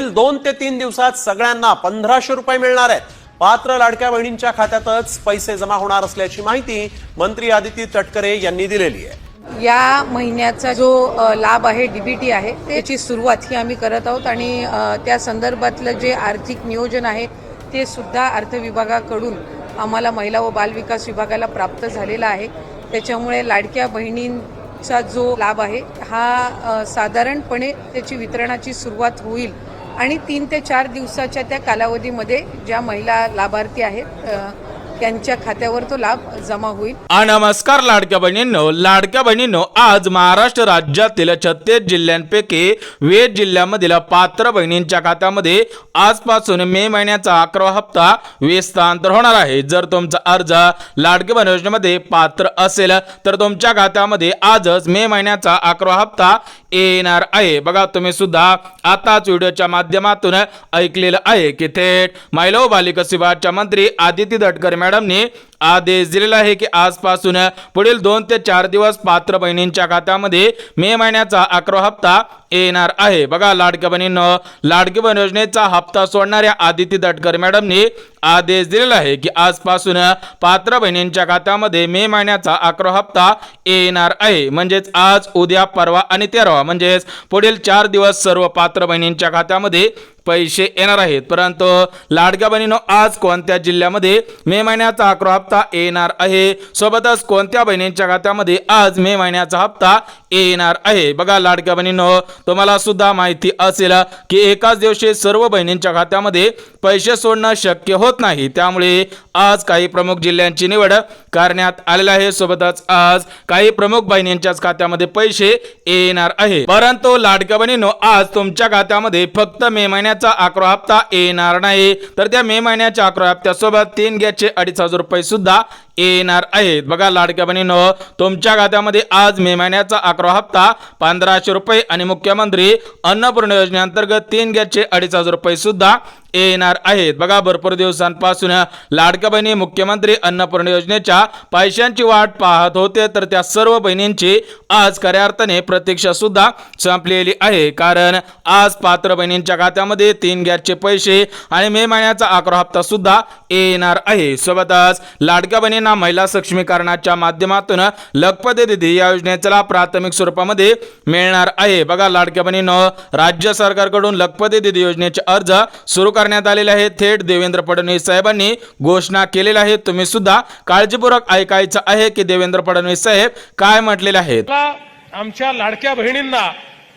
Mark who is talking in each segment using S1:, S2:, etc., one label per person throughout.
S1: पुढील 2 ते 3 दिवसात सगळ्यांना 1500 रुपये मिळणार आहेत। पात्र लाडक्या बहिणींच्या खात्यातच पैसे जमा होणार असल्याची माहिती मंत्री आदिती तटकरे यांनी दिलेली आहे।
S2: या महिन्याचा जो लाभ आहे डीबीटी आहे त्याची सुरुवात ही आम्ही करत आहोत आणि त्या संदर्भातलं जे आर्थिक नियोजन आहे ते सुद्धा अर्थ विभागाकडून आम्हाला महिला व बाल विकास विभागाला प्राप्त झालेला आहे। त्याच्यामुळे लाडक्या बहिणींचा जो लाभ आहे हा साधारणपणे त्याची वितरणाची सुरुवात होईल आणि 3 ते 4 दिवसाच्या त्या कालावधीमध्ये ज्या महिला लाभार्थी आहेत त्यांच्या खात्यावर तो लाभ जमा होईल।
S3: नमस्कार लाडक्या बहिणींनो, आज महाराष्ट्र राज्यातील 36 जिल्ह्यांपैकी 20 जिल्ह्यांमधील पात्र बहिणींच्या खात्यामध्ये आजपासून मे महिन्याचा 11वा हप्ता हस्तांतर होणार आहे। जर तुमचा अर्ज लाडकी बहीण योजनेमध्ये पात्र असेल तर तुमच्या खात्यामध्ये आजच मे महिन्याचा 11वा हप्ता येणार आहे। बघा, तुम्ही सुद्धा आताच व्हिडिओच्या माध्यमातून ऐकलेलं आहे की थेट महिला व बाल विकास विभागाच्या मंत्री आदिती तटकरे मॅडमने आदेश दिलेला आहे की आजपासून पुढील 2 ते 4 दिवस पात्र बहिणींच्या खात्यामध्ये मे महिन्याचा 11वा हप्ता येणार आहे। बघा लाडक्या बहिणींनो, लाडकी बहीण योजनेचा हप्ता सोडणाऱ्या आदिती तटकरे मॅडमने आदेश दिलेला आहे की आजपासून पात्र बहिणींच्या खात्यामध्ये मे महिन्याचा 11वा हप्ता येणार आहे। म्हणजेच आज, उद्या, परवा आणि 13वा म्हणजेच पुढील 4 दिवस सर्व पात्र बहिणींच्या खात्यामध्ये पैसे येणार आहेत। परंतु लाडक्या बहिणींनो, आज कोणत्या जिल्ह्यामध्ये मे महिन्याचा 11वा हप्ता येणार आहे, सोबतच कोणत्या बहिणींच्या खात्यामध्ये आज मे महिन्याचा हप्ता येणार आहे। बघा लाडक्या बहिणींनो, तुम्हाला सुद्धा माहिती असेल की एकाच दिवशी सर्व बहिणींच्या खात्यामध्ये पैसे सोडणं शक्य होत नाही, त्यामुळे आज काही प्रमुख जिल्ह्यांची निवड करण्यात आलेली आहे। सोबतच आज काही प्रमुख बहिणींच्याच खात्यामध्ये पैसे येणार आहे। परंतु लाडक्या बहिणींनो, आज तुमच्या खात्यामध्ये फक्त मे महिन्याचा 11वा हप्ता येणार नाही, तर त्या मे महिन्याच्या 11वा हप्त्यासोबत 3 गॅसचे 2500 रुपये सुद्धा येणार आहेत। बघा लाडक्या बहिणींनो, तुमच्या खात्यामध्ये आज मे महिन्याचा 11वा हप्ता 1500 रुपये आणि मुख्यमंत्री अन्नपूर्णा योजनेअंतर्गत 3 गॅसचे 2500 रुपये सुद्धा येणार आहेत। बघा, भरपूर दिवसांपासून लाडक्या बहिणी मुख्यमंत्री अन्नपूर्णा योजनेच्या पैशांची वाट पाहत होते, तर त्या सर्व बहिणींची आज खऱ्या अर्थाने प्रतीक्षा सुद्धा संपलेली आहे। कारण आज पात्र बहिणींच्या खात्यामध्ये 3 गॅसचे पैसे आणि मे महिन्याचा 11वा हप्ता सुद्धा येणार आहे। सोबतच लाडक्या बहिणींना महिला सक्षमीकरणाच्या माध्यमातून लखपती दीदी या योजनेचा लाभ प्राथमिक स्वरूपामध्ये मिळणार आहे। बघा लाडक्या बहिणींनो, राज्य सरकारकडून लखपती दीदी योजनेचे अर्ज सुरू करण्यात आलेले आहे। थेट देवेंद्र फडणवीस साहेबांनी घोषणा केलेली आहे। तुम्ही सुद्धा काळजीपूर्वक ऐकायचं आहे की देवेंद्र फडणवीस साहेब काय म्हटलेले आहेत।
S4: आमच्या लाडक्या बहिणींना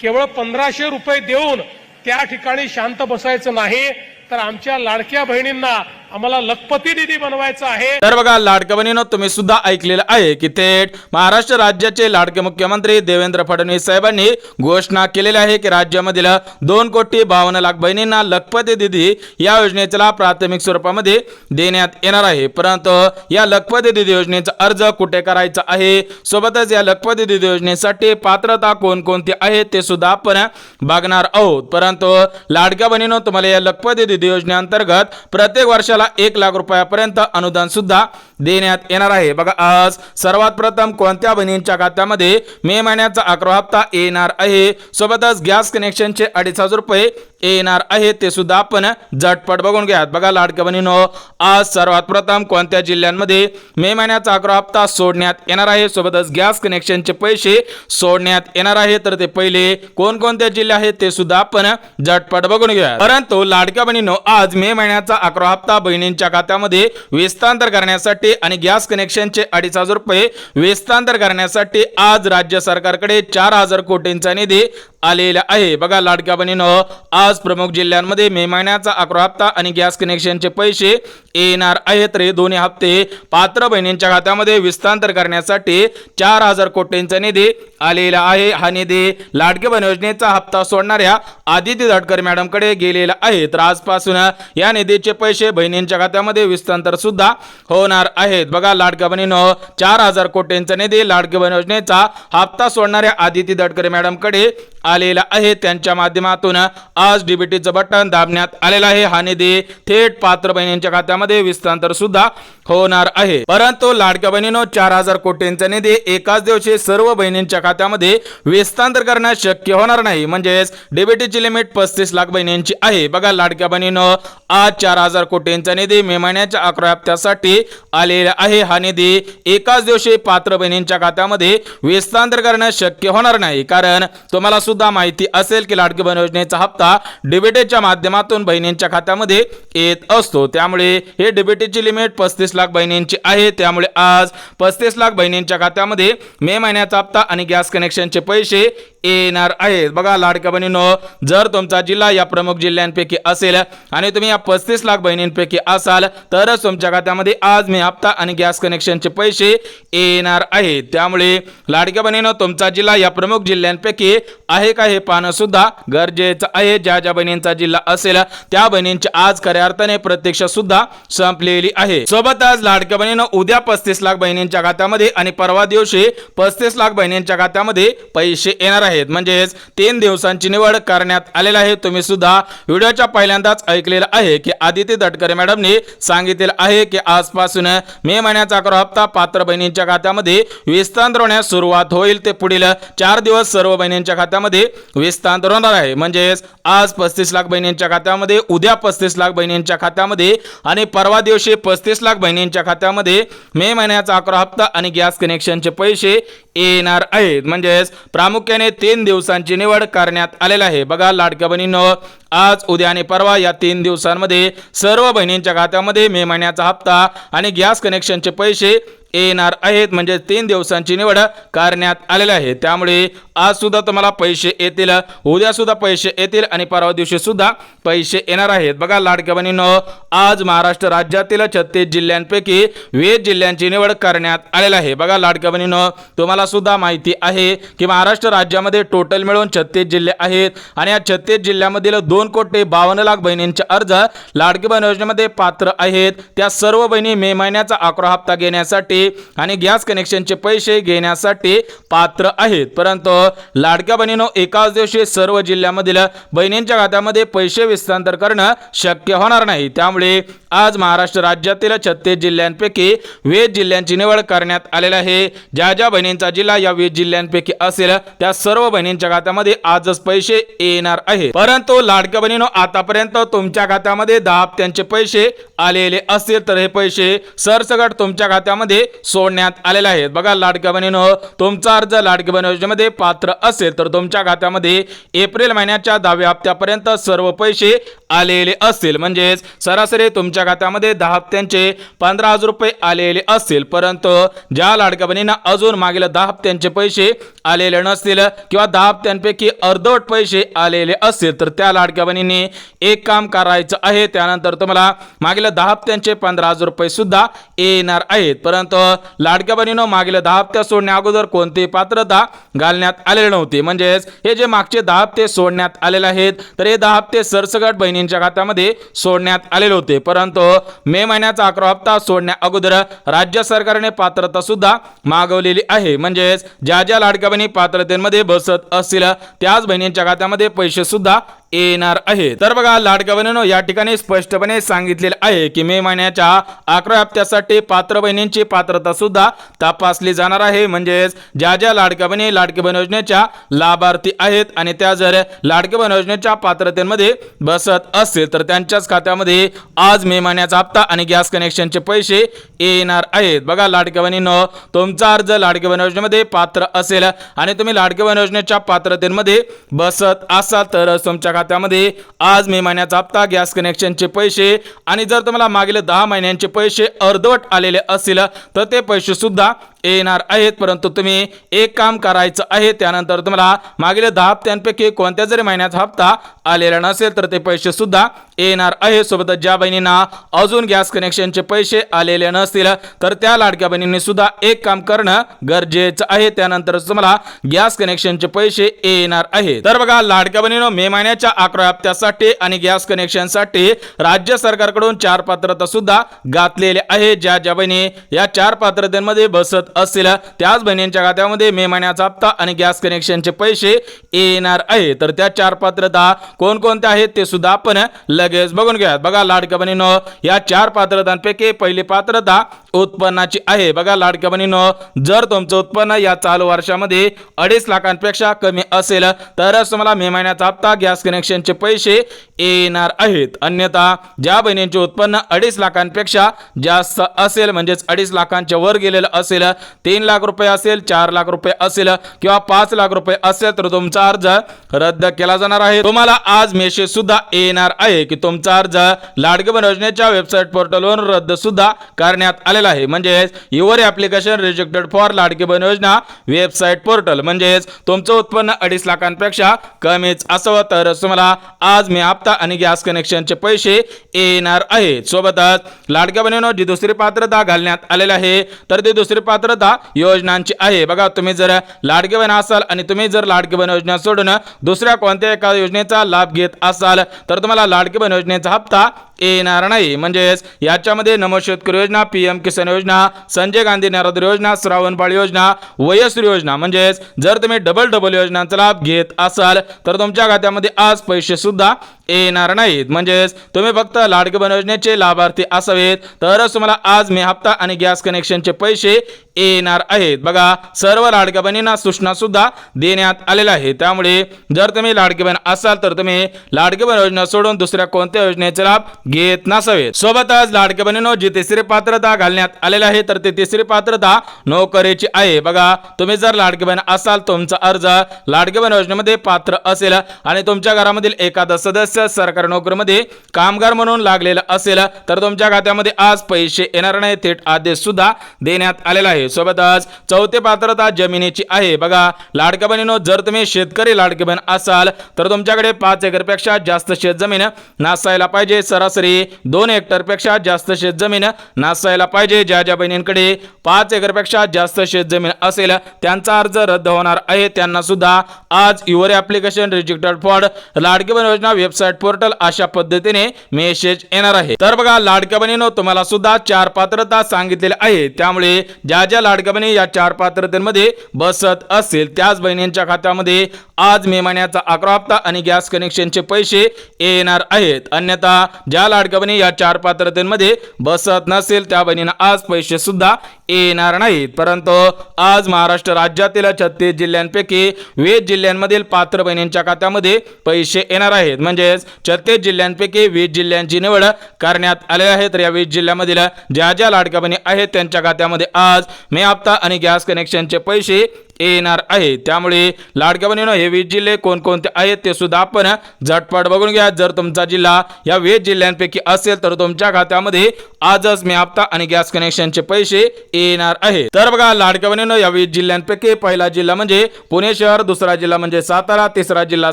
S4: केवळ 1500 रुपये देऊन त्या ठिकाणी शांत बसायचं नाही, तर आमच्या लाडक्या बहिणींना आम्हाला लखपती दीदी बनवायचं आहे।
S3: तर बघा लाडक्या बहिणींनो, तुम्ही सुद्धा ऐकलेलं आहे की थेट महाराष्ट्र राज्याचे लाडके मुख्यमंत्री देवेंद्र फडणवीस साहेबांनी घोषणा केलेली आहे की राज्यामधील 2,52,00,000 बहिणींना लखपती दीदी या योजनेचा लाभ प्राथमिक स्वरूपामध्ये देण्यात येणार आहे। परंतु या लखपती दीदी योजनेचा अर्ज कुठे करायचा आहे, सोबतच या लखपती दीदी योजनेसाठी पात्रता कोणकोणती आहे ते सुद्धा आपण बघणार आहोत। परंतु लाडक्या बहिणींनो, तुम्हाला या लखपती दीदी योजनेअंतर्गत प्रत्येक वर्षाला 1 लाख रुपयापर्यंत अनुदान सुद्धा देण्यात येणार आहे। बघा, आज सर्वात प्रथम कोणत्या बहिणींच्या खात्यामध्ये मे महिन्याचा 11वा हप्ता येणार आहे, सोबतच गॅस कनेक्शनचे 2500 रुपये येणार आहे ते सुद्धा आपण झटपट बघून घ्या। बघा लाडक्या बहिणींनो, आज सर्वात प्रथम कोणत्या जिल्ह्यांमध्ये मे महिन्याचा 11वा हप्ता सोडण्यात येणार आहे, सोबतच गॅस कनेक्शनचे पैसे सोडण्यात येणार आहे, तर ते पहिले कोणकोणते जिल्हे आहेत ते सुद्धा आपण झटपट बघून घ्या। परंतु लाडक्या बहिणींनो, आज मे महिन्याचा 11वा हप्ता बहिणींच्या खात्यामध्ये हस्तांतर करण्यासाठी आणि गॅस कनेक्शनचे 2500 रुपये हस्तांतर करण्यासाठी आज राज्य सरकारकडे 4000 कोटींचा निधी आलेला आहे। बघा लाडक्या बहिणींनो, आज प्रमुख जिल्ह्यांमध्ये मे महिन्याचा 11वा हप्ता आणि गॅस कनेक्शनचे पैसे येणार आहेत। तर हे दोन्ही हप्ते पात्र बहिणींच्या खात्यामध्ये हस्तांतर करण्यासाठी 4000 कोटींचा निधी आलेला आहे। हा निधी लाडकी बहीण योजनेचा हप्ता सोडणाऱ्या आदिती तटकरे मॅडमकडे गेलेला आहे। तर आजपासून या निधीचे पैसे बहिणींच्या खात्यामध्ये हस्तांतर सुद्धा होणार आहेत। बघा लाडक्या बहिणींनो, 4000 कोटींचा निधी लाडकी बहीण योजनेचा हप्ता सोडणाऱ्या आदिती तटकरे मॅडमकडे आलेला आहे त्यांच्या माध्यमातून आज डीबीटीचं बटन दाबण्यात आलेलं आहे. हा निधी थेट पात्र बहिणींच्या खात्यामध्ये विस्तांतर सुद्धा होणार आहे. परंतु लाडक्या बहिणींनो 4000 कोटींचा निधी एकाच दिवशी सर्व बहिणींच्या खात्यामध्ये विस्तांतर करणं शक्य होणार नाही. म्हणजेच डीबीटीची लिमिट 35 लाख बहिणींची आहे. बघा लाडक्या बहिणींनो आज 4000 कोटींचा निधी मे महिन्याच्या 11 हप्त्यासाठी आलेला आहे. हा निधी एकाच दिवशी पात्र बहिणींच्या खात्यामध्ये विस्तांतर करणं शक्य होणार नाही. कारण तुम्हाला सुद्धा माहिती असेल की लाडकी बहीण योजनेचा हप्ता डीबीटीच्या माध्यमातून बहिणींच्या खात्यामध्ये येत असतो. त्यामुळे हे डीबीटीची लिमिट 35 लाख बहिणींची आहे. त्यामुळे आज 35 लाख बहिणींच्या खात्यामध्ये मे महिन्याचा हप्ता आणि गॅस कनेक्शनचे पैसे येणार आहेत. बघा लाडक्या बहिणींनो जर तुमचा जिल्हा या प्रमुख जिल्ह्यांपैकी असेल आणि तुम्ही या 35 लाख बहिणींपैकी असाल तरच तुमच्या खात्यामध्ये आज मे हप्ता आणि गॅस कनेक्शनचे पैसे येणार आहेत. त्यामुळे लाडक्या बहिणींनो तुमचा जिल्हा या प्रमुख जिल्ह्यांपैकी आहे का हे पाहणं सुद्धा गरजेचं आहे. ज्या ज्या बहिणींचा जिल्हा असेल त्या बहिणींची आज खऱ्या अर्थाने प्रतीक्षा सुद्धा संपलेली आहे. सोबतच लाडक्या बहिणींनो उद्या 35 लाख बहिणींच्या खात्यामध्ये आणि परवा दिवशी 35 लाख बहिणींच्या खात्यामध्ये पैसे येणार आहेत. म्हणजेच 3 दिवसांची निवड करण्यात आलेला आहे. तुम्ही सुद्धा व्हिडिओच्या पहिल्यांदाच ऐकलेलं आहे की आदिती तटकरे मॅडमने सांगितलेलं आहे की आजपासून मे महिन्याचा 11 हप्ता पात्र बहिणींच्या खात्यामध्ये विस्तांतर होण्यास सुरुवात होईल. ते पुढील 4 दिवस सर्व बहिणींच्या खात्यामध्ये विस्तांतर होणार आहे. म्हणजेच आज 35 लाख बहिणींच्या खात्यामध्ये, उद्या 35 लाख बहिणींच्या खात्यामध्ये आणि परवा दिवशी 35 लाख बहिणींच्या खात्यामध्ये मे महिन्याचा 11 हप्ता आणि गॅस कनेक्शनचे पैसे येणार आहेत. म्हणजेच प्रामुख्याने 3 दिवसांची निवड करण्यात आलेला आहे. बघा लाडक्या बहिणींनो आज, उद्या आणि परवा या 3 दिवसांमध्ये सर्व बहिणींच्या खात्यामध्ये मे महिन्याचा हप्ता आणि गॅस कनेक्शनचे पैसे येणार आहेत. म्हणजे 3 दिवसांची निवड करण्यात आलेली आहे. त्यामुळे आज सुद्धा तुम्हाला पैसे येतील, उद्या सुद्धा पैसे येतील आणि परवा दिवशी सुद्धा पैसे येणार आहेत. बघा लाडक्या बहिणींनो आज महाराष्ट्र राज्यातील 36 जिल्ह्यांपैकी 20 जिल्ह्यांची निवड करण्यात आलेली आहे. बघा लाडक्या बहिणींनो तुम्हाला सुद्धा माहिती आहे की महाराष्ट्र राज्यामध्ये टोटल मिळून 36 जिल्हे आहेत आणि या 36 जिल्ह्यामधील 2,52 लाख बहिणींचे अर्ज लाडकी बहीण योजनेमध्ये पात्र आहेत. त्या सर्व बहिणी मे महिन्याचा 11 हप्ता घेण्यासाठी आणि गॅस कनेक्शनचे पैसे घेण्यासाठी पात्र आहेत. परंतु लाडक्या बहिणींनो एकाच दिवशी सर्व जिल्ह्यामधील बहिणींच्या खात्यामध्ये पैसे विस्तांतर करणं शक्य होणार नाही. त्यामुळे आज महाराष्ट्र राज्यातील 36 जिल्ह्यांपैकी 20 जिल्ह्यांची निवड करण्यात आलेली आहे. ज्या ज्या बहिणींचा जिल्हा या 20 जिल्ह्यांपैकी असेल त्या सर्व बहिणींच्या खात्यामध्ये आजच पैसे येणार आहेत. परंतु लाडक्या बहिणींनो आतापर्यंत तुमच्या खात्यामध्ये 10 हप्त्यांचे पैसे आलेले असतील तर हे पैसे सरसकट तुमच्या खात्यामध्ये सोडण्यात आलेले आहेत. बघा लाडक्या बहिणींनो तुमचा अर्ज लाडकी बहीण योजनेमध्ये पात्र असेल तर तुमच्या खात्यामध्ये एप्रिल महिन्याच्या 10व्या हप्त्यापर्यंत सर्व पैसे आलेले असतील. म्हणजेच सरासरी तुमच्या खात्यामध्ये 10 हप्त्यांचे 15,000 रुपये आलेले असतील. परंतु ज्या लाडक्या बहिणींना अजून मागील 10 हप्त्यांचे पैसे आलेले नसतील किंवा 10 हप्त्यांपैकी अर्धवट पैसे आलेले असतील तर त्या लाडक्या बहिणींनी एक काम करायचं आहे. त्यानंतर तुम्हाला मागील 10 हप्त्यांचे 15,000 रुपये सुद्धा येणार आहेत. परंतु लाडक्या बहिणींनो मागील 10 हप्ते सोडण्या अगोदर कोणतीही पात्रता घालण्यात आलेली नव्हती. म्हणजेच हे जे मागचे 10 हप्ते सोडण्यात आलेले आहेत तर हे 10 हप्ते सरसकट बहिणींच्या खात्यामध्ये सोडण्यात आलेले होते. परंतु मे महिन्याचा 11 हप्ता सोडण्या अगोदर राज्य सरकारने पात्रता सुद्धा मागवलेली आहे. म्हणजेच ज्या ज्या लाडक्या बहिणी पात्रतेमध्ये बसत असतील त्याच बहिणींच्या खात्यामध्ये पैसे सुद्धा येणार आहे. तर बघा लाडक्या बहिणींनो या ठिकाणी स्पष्टपणे सांगितलेले आहे की मे महिन्याच्या 11 हप्त्यासाठी पात्र बहिणींची पात्रता सुद्धा तपासली जाणार आहे. म्हणजेच ज्या ज्या लाडक्या बहिणी लाडकी बहीण योजनेच्या लाभार्थी आहेत आणि त्या जर लाडकी बहीण योजनेच्या पात्रतेमध्ये बसत असतील तर त्यांच्याच खात्यामध्ये आज मे महिन्याचा हप्ता आणि गॅस कनेक्शनचे पैसे येणार आहेत. बघा लाडक्या बहिणींनो तुमचा अर्ज लाडकी बहीण योजनेमध्ये पात्र असेल आणि तुम्ही लाडकी बहीण योजनेच्या पात्रतेमध्ये बसत असाल तर तुमच्या खात्यामध्ये आज मे महिन्याचा हप्ता गॅस कनेक्शनचे पैसे आणि जर तुम्हाला मागील 10 महिन्यांचे पैसे अर्धवट आलेले असतील तर ते पैसे सुद्धा येणार आहेत. परंतु तुम्ही एक काम करायचं आहे. त्यानंतर तुम्हाला मागील 10 हप्त्यांपैकी कोणत्या जरी महिन्याचा हप्ता आलेला नसेल तर ते पैसे सुद्धा येणार आहे. सोबतच ज्या बहिणींना अजून गॅस कनेक्शनचे पैसे आलेले नसतील तर त्या लाडक्या बहिणींनी सुद्धा एक काम करणं गरजेचं आहे. त्यानंतर तुम्हाला गॅस कनेक्शनचे पैसे येणार आहे. तर बघा लाडक्या बहिणींनो मे महिन्याच्या 11 हप्त्यासाठी आणि गॅस कनेक्शनसाठी राज्य सरकारकडून 4 पात्रता सुद्धा घातलेले आहे. ज्या ज्या बहिणी या 4 पात्रतेमध्ये बसत असतील त्याच बहिणींच्या खात्यामध्ये मे महिन्याचा हप्ता आणि गॅस कनेक्शनचे पैसे येणार आहे. तर त्या 4 पात्रता कोणकोणत्या आहेत ते सुद्धा आपण लगेच बघून घ्या. बघा लाडक्या बहिणींनो, या 4 पात्रतांपैकी पहिली पात्रता उत्पन्नाची आहे. बघा लाडक्या बहिणींनो, जर तुमचं उत्पन्न या चालू वर्षामध्ये 2.5 लाखांपेक्षा कमी असेल तरच तुम्हाला मे महिन्याचा हप्ता गॅस कनेक्शनचे पैसे येणार आहेत. अन्यथा ज्या बहिणींचे उत्पन्न 2.5 लाखांपेक्षा जास्त असेल, म्हणजेच 2.5 लाखांच्या वर गेलेलं असेल, 3 लाख रुपये असेल, 4 लाख रुपये असेल किंवा 5 लाख रुपये असेल तर तुमचा अर्ज रद्द केला जाणार आहे. तुम्हाला आज मेसेज सुद्धा येणार आहे की तुमचा अर्ज लाडकी बहीण योजनेच्या वेबसाईट पोर्टलवरून रद्द सुद्धा करण्यात आलेला आहे. म्हणजेच your application rejected for Ladki Bahin योजना वेबसाईट पोर्टल. म्हणजेच तुमचं उत्पन्न 2.5 लाखांपेक्षा कमीच असावं तरच तुम्हाला आज मे हप्ता आणि गॅस कनेक्शनचे पैसे येणार आहेत. सोबतच लाडक्या बहिणींनो, जी दुसरी पात्रता घालण्यात आलेली आहे तर ती दुसरी पात्रता योजनांची आहे. बघा, तुम्ही जर लाडकी बहीण असाल आणि तुम्ही जर लाडकी बहीण योजना सोडून दुसऱ्या कोणत्या एका योजनेचा लाभ घेत असाल तर तुम्हाला लाडकी बहीण योजनेचा हप्ता येणार नाही. म्हणजेच याच्यामध्ये नमो शेतकरी योजना, पीएम किसान योजना, संजय गांधी निराधार योजना, श्रावणबाळ योजना, वयश्री योजना, म्हणजेच जर तुम्ही डबल योजनांचा लाभ घेत असाल तर तुमच्या खात्यामध्ये आज पैसे सुद्धा येणार नाहीत. म्हणजेच तुम्ही फक्त लाडकी बहीण योजनेचे लाभार्थी असावेत तरच तुम्हाला आज मे हप्ता आणि गॅस कनेक्शनचे पैसे येणार आहेत. बघा, सर्व लाडक्या बहिणींना सूचना सुद्धा देण्यात आलेल्या आहे. त्यामुळे जर तुम्ही लाडकी बहीण असाल तर तुम्ही लाडकी बहीण योजना सोडून दुसऱ्या कोणत्या योजनेचे लाभ घेत नसावेत. सोबतच लाडकी बहिणींनो, जी तिसरी पात्रता घालण्यात आलेली आहे तर ती तिसरी पात्रता नोकरीची आहे. बघा, तुम्ही जर लाडकी बहीण असाल, तुमचा अर्ज लाडकी बहीण योजनेमध्ये पात्र असेल आणि तुमच्या घरामधील एखादा सदस्य सरकारी नोकरीमध्ये कामगार म्हणून लागलेला असेल तर तुमच्या खात्यामध्ये आज पैसे येणार नाही. थेट आदेश सुद्धा देण्यात आलेला आहे. सोबतच चौथी पात्रता जमिनीची आहे. बघा लाडक्या बहिणींनो, जर तुम्ही शेतकरी लाडकी बहीण असाल तर तुमच्याकडे 5 एकरपेक्षा जास्त शेतजमीन नसायला पाहिजे. सरासरी 2 हेक्टरपेक्षा जास्त शेतजमीन नसायला पाहिजे. ज्या ज्या बहिणींकडे 5 एकरपेक्षा जास्त शेतजमीन असेल त्यांचा अर्ज रद्द होणार आहे. त्यांना सुद्धा आज your application rejected for Ladki Bahin योजना वेबसाईट पोर्टल अशा पद्धतीने मेसेज येणार आहे. तर बघा लाडक्या बहिणींनो, तुम्हाला सुद्धा 4 पात्रता सांगितलेल्या आहेत. त्यामुळे ज्या ज्या लाडक्या बहिणी या 4 पात्रतेमध्ये बसत असतील त्याच बहिणींच्या खात्यामध्ये आज मे महिन्याचा 11 हप्ता आणि गॅस कनेक्शनचे पैसे येणार आहेत. अन्यथा ज्या लाडक्या बहिणी या 4 पात्रतेमध्ये बसत नसेल त्या बहिणींना आज पैसे सुद्धा येणार नाहीत. परंतु आज महाराष्ट्र राज्यातील 36 जिल्ह्यांपैकी 20 जिल्ह्यांमधील पात्र बहिणींच्या खात्यामध्ये पैसे येणार आहेत. म्हणजेच 36 जिल्ह्यांपैकी 20 जिल्ह्यांची निवड करण्यात आलेली आहे. तर या 20 जिल्ह्यामधील ज्या ज्या लाडक्या बहिणी आहेत त्यांच्या खात्यामध्ये आज मे हप्ता आणि गॅस कनेक्शनचे पैसे येणार आहे. त्यामुळे लाडक्या बहिणींनो, हे 20 जिल्हे कोणकोणते आहेत ते सुद्धा आपण झटपट बघून घ्या. जर तुमचा जिल्हा या 20 जिल्ह्यांपैकी असेल तर तुमच्या खात्यामध्ये आजच मे हप्ता आणि गॅस कनेक्शनचे पैसे येणार आहेत. तर बघा लाडक्या बहिणींनो, या 20 जिल्ह्यांपैकी पहिला जिल्हा म्हणजे पुणे शहर, दुसरा जिल्हा म्हणजे सातारा, तिसरा जिल्हा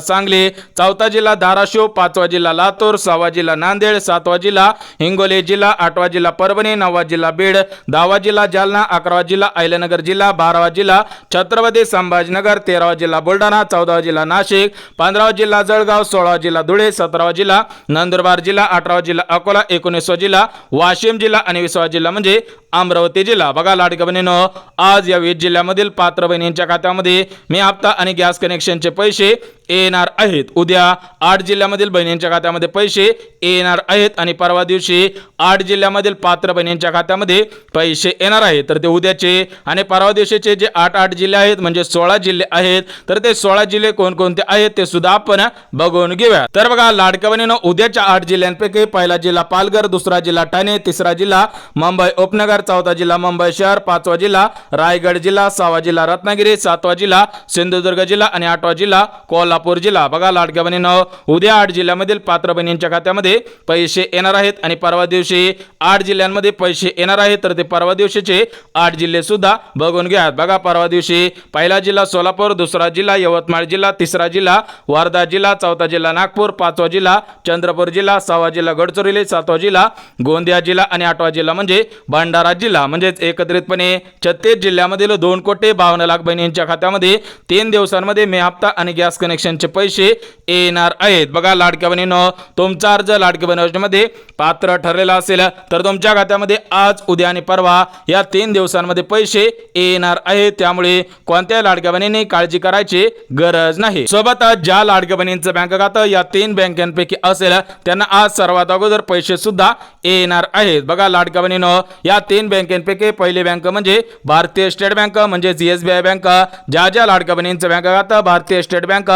S3: सांगली, चौथा जिल्हा धाराशिव, 5वा जिल्हा लातूर, 6वा जिल्हा नांदेड, 7वा जिल्हा हिंगोली जिल्हा, 8वा जिल्हा परभणी, 9वा जिल्हा बीड, 10वा जिल्हा जालना, 11वा जिल्हा अहिल्यानगर जिल्हा, 12वा जिल्हा छत्रपती संभाजीनगर, 13वा जिल्हा बुलढाणा, 14वा जिल्हा नाशिक, 15वा जिल्हा जळगाव, 16वा जिल्हा धुळे, 17वा जिल्हा नंदुरबार जिल्हा, 18वा जिल्हा अकोला, 19वा जिल्हा वाशिम जिल्हा आणि 20वा जिल्हा म्हणजे अमरावती जिल्हा. बघा लाडक्या बहिणींनो, आज या 20 जिल्ह्यामधील पात्र बहिणींच्या खात्यामध्ये मे हप्ता आणि गॅस कनेक्शनचे पैसे येणार आहेत. उद्या 8 जिल्ह्यामधील बहिणींच्या खात्यामध्ये पैसे येणार आहेत आणि परवा दिवशी 8 जिल्ह्यामधील पात्र बहिणींच्या खात्यामध्ये पैसे येणार आहेत. तर ते उद्याचे आणि परवा दिवशीचे जे 8 जिल्हे आहेत म्हणजे 16 जिल्हे आहेत. तर ते 16 जिल्हे कोणकोणते आहेत ते सुद्धा आपण बघून घेऊया. तर बघा लाडक्या बहिणींनो, उद्याच्या 8 जिल्ह्यांपैकी पहिला जिल्हा पालघर, दुसरा जिल्हा ठाणे, तिसरा जिल्हा मुंबई उपनगर, चौथा जिल्हा मुंबई शहर, 5वा जिल्हा रायगड जिल्हा, 6वा जिल्हा रत्नागिरी, 7वा जिल्हा सिंधुदुर्ग जिल्हा आणि 8वा जिल्हा कोल्हापूर जिल्हा. बघा लाडक्या बहिणींनो, उद्या 8 जिल्ह्यामधील पात्र बहिणींच्या खात्यामध्ये पैसे येणार आहेत आणि परवा दिवशी 8 जिल्ह्यांमध्ये पैसे येणार आहेत. तर ते परवा दिवशीचे 8 जिल्हे सुद्धा बघून घ्या. बघा परवा दिवशी पहिला जिल्हा सोलापूर, दुसरा जिल्हा यवतमाळ जिल्हा, तिसरा जिल्हा वर्धा जिल्हा, चौथा जिल्हा नागपूर, 5वा जिल्हा चंद्रपूर जिल्हा, 6वा जिल्हा गडचिरोली, 7वा जिल्हा गोंदिया जिल्हा आणि 8वा जिल्हा म्हणजे भंडारा जिल्हा. म्हणजेच एकत्रितपणे 36 जिल्ह्यामधील 2,52,00,000 बहिणींच्या खात्यामध्ये 3 दिवसांमध्ये मे हप्ता आणि गॅस कनेक्शन पेन्शनचे पैसे येणार आहेत. बघा लाडक्या बहिणींनो, तुमचा अर्ज लाडकी बहीण योजनेमध्ये पात्र ठरलेला असेल तर तुमच्या खात्यामध्ये आज, उद्या आणि परवा या 3 दिवसांमध्ये पैसे येणार आहेत. त्यामुळे कोणत्याही लाडक्या बहिणींनी काळजी करायची गरज नाही. सोबतच ज्या लाडक्या बहिणींचं बँक खातं या 3 बँकांपैकी असेल त्यांना आज सर्वात अगोदर पैसे सुद्धा येणार आहेत. बघा लाडक्या बहिणींनो, या 3 बँकांपैकी पहिली बँक म्हणजे भारतीय स्टेट बँक म्हणजे SBI बँक. ज्या लाडक्या बहिणींचं बँक खातं भारतीय स्टेट बँक,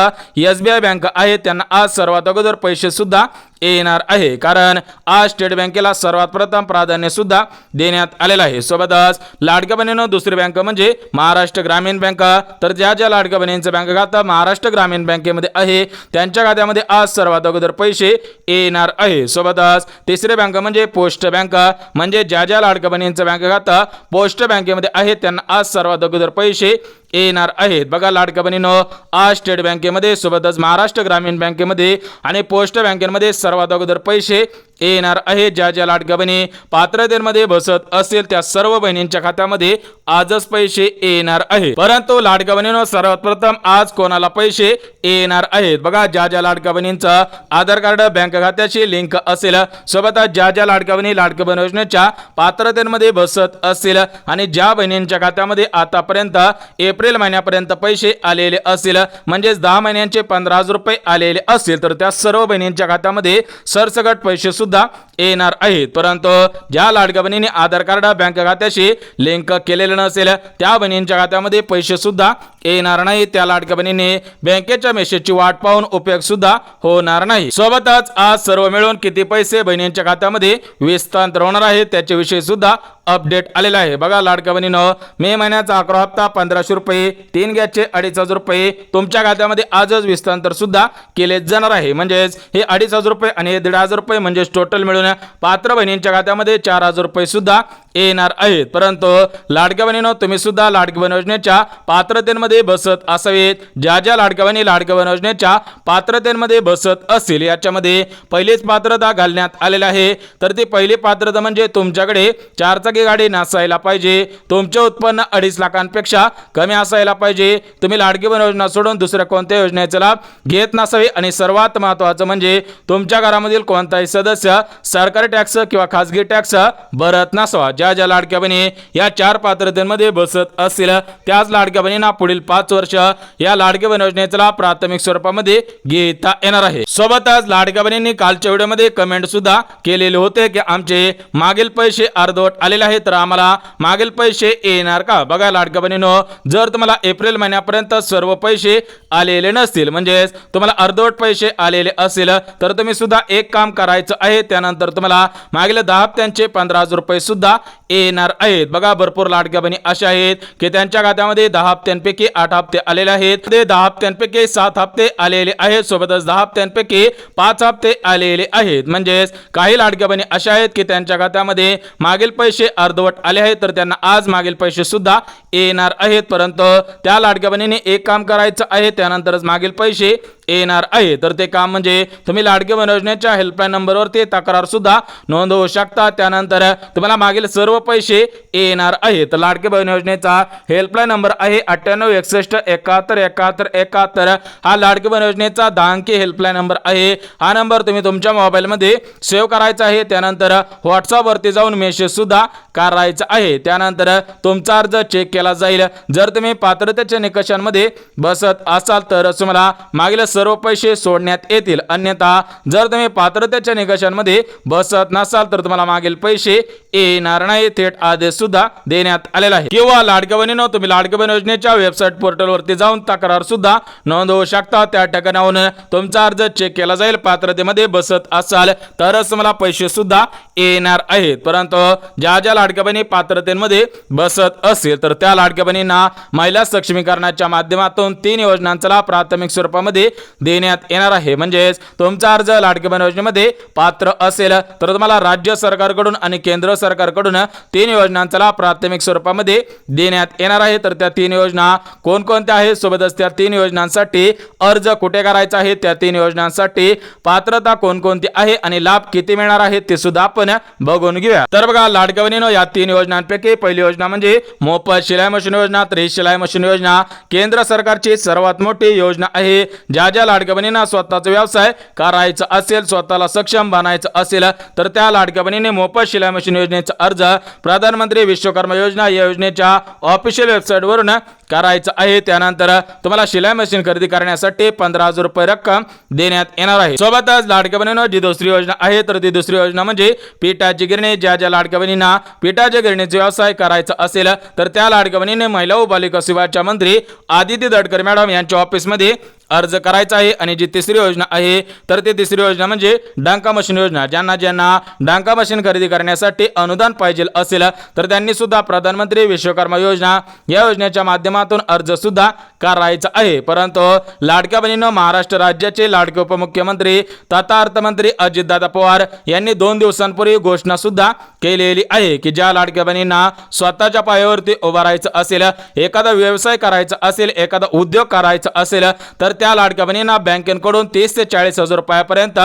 S3: SBI बँक आहे त्यांना आज सर्वात अगोदर पैसे सुद्धा येणार आहे, कारण आज स्टेट बँकेला सर्वात प्रथम प्राधान्य सुद्धा देण्यात आलेलं आहे. सोबतच लाडक्या बहिणींनो, दुसरी बँक म्हणजे महाराष्ट्र ग्रामीण बँक. तर ज्या लाडक्या बहिणींचं बँक खातं महाराष्ट्र ग्रामीण बँकेमध्ये आहे त्यांच्या खात्यामध्ये आज सर्वात अगोदर पैसे येणार आहे. सोबतच तिसरी बँक म्हणजे पोस्ट बँक, म्हणजे ज्या लाडक्या बहिणींचं बँक खातं पोस्ट बँकेमध्ये आहे त्यांना आज सर्वात अगोदर पैसे येणार आहेत. बघा लाडक्या बहिणींनो, आज स्टेट बँकेमध्ये, सोबतच महाराष्ट्र ग्रामीण बँकेमध्ये आणि पोस्ट बँकेमध्ये सर्वात अगोदर पैसे येणार आहे. ज्या लाडक्या बहिणी पात्रतेमध्ये बसत असेल त्या सर्व बहिणींच्या खात्यामध्ये आजच पैसे येणार आहेत. परंतु लाडक्या बहिणींनो, सर्वात प्रथम आज कोणाला पैसे येणार आहेत? बघा ज्या लाडक्या बहिणींचं आधार कार्ड बँक खात्याशी लिंक असेल, सोबतच ज्या लाडक्या बहिणी लाडकी बहीण योजनेच्या पात्रतेमध्ये बसत असेल आणि ज्या बहिणींच्या खात्यामध्ये आतापर्यंत एप्रिल महिन्यापर्यंत पैसे आलेले असेल, म्हणजेच 10 महिन्यांचे 15,000 रुपये आलेले असतील, तर त्या सर्व बहिणींच्या खात्यामध्ये सरसकट पैसे सुद्धा येणार आहेत. परंतु ज्या लाडक्या बहिणीने आधार कार्ड बँक खात्याशी लिंक केलेले नसेल त्या बहिणींच्या खात्यामध्ये पैसे सुद्धा येणार नाही. त्या लाडक्या बहिणीने बँकेच्या मेसेजची वाट पाहून उपयोग सुद्धा होणार नाही. सोबतच आज सर्व मिळून किती पैसे बहिणींच्या खात्यामध्ये हस्तांतर होणार आहे त्याच्याविषयी सुद्धा अपडेट आलेला आहे. बघा लाडक्या बहिणींनो, मे महिन्याचा 11 हप्ता 1500 रुपये, 3 गॅसचे 2,500 रुपये तुमच्या खात्यामध्ये आजच हस्तांतर सुद्धा केले जाणार आहे. म्हणजेच हे 2,500 रुपये आणि हे 1,500 रुपये म्हणजेच टोटल मिळून पात्र बहिणींच्या खात्यामध्ये 4,000 रुपये सुद्धा येणार आहेत. परंतु लाडक्या बहिणींनो, तुम्ही सुद्धा लाडकी बहीण योजनेच्या पात्रतेमध्ये बसत असावेत. ज्या लाडक्या बहिणी लाडकी बहीण योजनेच्या पात्रतेमध्ये बसत असतील याच्यामध्ये पहिलीच पात्रता घालण्यात आलेली आहे. तर ती पहिली पात्रता म्हणजे तुमच्याकडे 4 चाकी गाडी नसायला पाहिजे, तुमचे उत्पन्न 2.5 लाखांपेक्षा कमी असायला पाहिजे, तुम्ही लाडकी बहीण योजना सोडून दुसऱ्या कोणत्याही योजनेचा लाभ घेत नसावे आणि सर्वात महत्त्वाचं म्हणजे तुमच्या घरामधील कोणताही सदस्य सरकारी टॅक्स किंवा खासगी टॅक्स भरत नसावा. ज्या लाडक्या बहिणी या 4 पात्रतेमध्ये बसत असतील त्याच लाडक्या बहिणींना पुढील 5 वर्ष या लाडकी बहीण योजनेचा लाभ प्राथमिक स्वरूपामध्ये घेता येणार आहे. सोबतच लाडक्या बहिणींनी कालच्या व्हिडिओमध्ये कमेंट सुद्धा केलेले होते की आमचे मागील पैसे अर्धवट आलेले आहेत, तर आम्हाला मागील पैसे येणार का? बघा लाडक्या बहिणींनो, जर तुम्हाला एप्रिल महिन्यापर्यंत सर्व पैसे आलेले नसतील, म्हणजेच तुम्हाला अर्धवट पैसे आलेले असेल, तर तुम्ही सुद्धा एक काम करायचं आहे. त्यानंतर तुम्हाला मागील 10 हप्त्यांचे 15,000 रुपये सुद्धा येणार आहेत. बघा भरपूर लाडक्या बहिणी अशा आहेत की त्यांच्या खात्यामध्ये 10 हप्त्यांपैकी 8 हप्ते आलेले आहेत, ते 10 हप्त्यांपैकी 7 हप्ते आलेले आहेत, सोबतच 10 हप्त्यांपैकी 5 हप्ते आलेले आहेत. म्हणजेच काही लाडक्या बहिणी अशा आहेत की त्यांच्या खात्यामध्ये मागील पैसे अर्धवट आले आहेत, तर त्यांना आज मागील पैसे सुद्धा येणार आहेत. परंतु त्या लाडक्या बहिणीने एक काम करायचं आहे, त्यानंतरच मागील पैसे येणार आहे. तर ते काम म्हणजे तुम्ही लाडकी बहीण योजनेच्या हेल्पलाईन नंबरवरती तक्रार सुद्धा नोंदवू शकता. त्यानंतर तुम्हाला मागील सर्व पैसे येणार आहेत. तर लाडकी बहीण योजनेचा हेल्पलाईन नंबर आहे 9861717171. हा लाडकी बहीण योजनेचा 10 अंकी हेल्पलाईन नंबर आहे. हा नंबर तुम्ही तुमच्या मोबाईलमध्ये सेव्ह करायचा आहे. त्यानंतर व्हॉट्सअप वरती जाऊन मेसेज सुद्धा करायचा आहे. त्यानंतर तुमचा अर्ज चेक केला जाईल. जर तुम्ही पात्रतेच्या निकषांमध्ये बसत असाल तर तुम्हाला मागील सर्व पैसे सोडण्यात येतील. अन्यथा जर तुम्ही पात्रतेच्या निकषांमध्ये बसत नसाल तर तुम्हाला मागील पैसे येणार नाही. थेट आदेश सुद्धा देण्यात आलेला आहे. किंवा लाडक्या बहिणींनो, तुम्ही लाडकी बहीण योजनेच्या वेबसाईट पोर्टलवरती जाऊन तक्रार सुद्धा नोंदवू शकता. त्या ठिकाणाहून तुमचा अर्ज चेक केला जाईल. पात्रतेमध्ये बसत असाल तरच तुम्हाला पैसे सुद्धा येणार आहेत. परंतु ज्या लाडक्या बहिणी पात्रतेमध्ये बसत असेल तर त्या लाडक्या बहिणींना महिला सक्षमीकरणाच्या माध्यमातून 3 योजनांचा लाभ प्राथमिक स्वरूपामध्ये देण्यात येणार आहे. म्हणजेच तुमचा अर्ज लाडकी बहीण योजनेमध्ये पात्र असेल तर तुम्हाला राज्य सरकारकडून आणि केंद्र सरकारकडून 3 योजनांचा लाभ प्राथमिक स्वरूपामध्ये देण्यात येणार आहे। तर त्या 3 योजना कोणकोणत्या आहेत, सोबतच त्या 3 योजनांसाठी अर्ज कुठे करायचा आहे, त्या 3 योजनांसाठी पात्रता कोणकोणती आहे आणि लाभ किती मिळणार आहे ते सुद्धा आपण बघून घेऊया। तर बघा लाडक्या बहिणींनो, या 3 योजनांपैकी पहिली योजना म्हणजे मोफत शिलाई मशीन योजना। तर ही शिलाई मशीन योजना केंद्र सरकारची सर्वात मोठी योजना आहे। ज्या लाडक्या बहिणींना स्वतःचा व्यवसाय करायचा असेल, स्वतःला सक्षम बनायचं असेल, तर त्या लाडक्या बहिणीने मोफत शिलाई मशीन योजनेचा अर्ज प्रधानमंत्री विश्वकर्मा योजना या योजनेच्या ऑफिशियल वेबसाईट वरून करायचं आहे। त्यानंतर तुम्हाला शिलाई मशीन खरेदी करण्यासाठी 15,000 रुपये रक्कम देण्यात येणार आहे। सोबतच लाडक्या बहिणींनो, जी दुसरी योजना आहे तर ती दुसरी योजना म्हणजे पिठाची गिरणी। ज्या लाडक्या बहिणींना पिठाच्या गिरणीचा व्यवसाय करायचा असेल, तर त्या लाडक्या बहिणीने महिला व बालिका सेवाच्या मंत्री आदिती तटकरे मॅडम यांच्या ऑफिसमध्ये अर्ज करायचा आहे। आणि जी तिसरी योजना आहे तर ती तिसरी योजना म्हणजे डांका मशीन योजना। ज्यांना डांका मशीन खरेदी करण्यासाठी अनुदान पाहिजे असेल, तर त्यांनी सुद्धा प्रधानमंत्री विश्वकर्मा योजना या योजनेच्या माध्यमातून अर्ज सुद्धा करायचा आहे। परंतु लाडक्या बहिणींनो, महाराष्ट्र राज्याचे लाडके उपमुख्यमंत्री तथा अर्थमंत्री अजितदादा पवार यांनी 2 दिवसांपूर्वी घोषणा सुद्धा केलेली आहे की ज्या लाडक्या बहिणींना स्वतःच्या पायावरती उभा राहायचं असेल, एखादा व्यवसाय करायचा असेल, एखादा उद्योग करायचा असेल, तर त्या लाडक्या बहिणींना बँकेकडून 30 ते 40,000 रुपयापर्यंत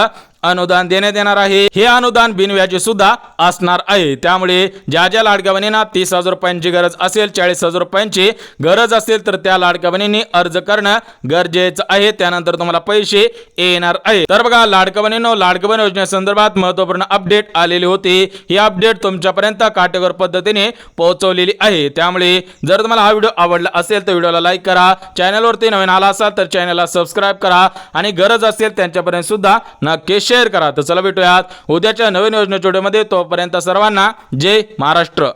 S3: अनुदान देण्यात येणार आहे। हे अनुदान बिनव्याजी सुद्धा असणार आहे। त्यामुळे ज्या लाडक्या बहिणींना 30,000 रुपयांची गरज असेल, 40,000 रुपयांची गरज असेल, तर त्या लाडक्या बहिणींनी अर्ज करणं गरजेचं आहे। त्यानंतर तुम्हाला पैसे येणार आहे। तर बघा लाडक्या बहिणींनो, लाडक्या बहीण योजनेसंदर्भात महत्त्वपूर्ण अपडेट आलेली होती। ही अपडेट तुमच्यापर्यंत काटेकोर पद्धतीने पोहोचवलेली आहे। त्यामुळे जर तुम्हाला हा व्हिडिओ आवडला असेल तर व्हिडिओला लाईक करा, चॅनलवरती नवीन आला असाल तर चॅनलला सबस्क्राईब करा आणि गरज असेल त्यांच्यापर्यंत सुद्धा नक्की शेअर करा। तर चला भेटूयात उद्याच्या नवीन योजनेच्या व्हिडिओमध्ये। तोपर्यंत सर्वांना जय महाराष्ट्र।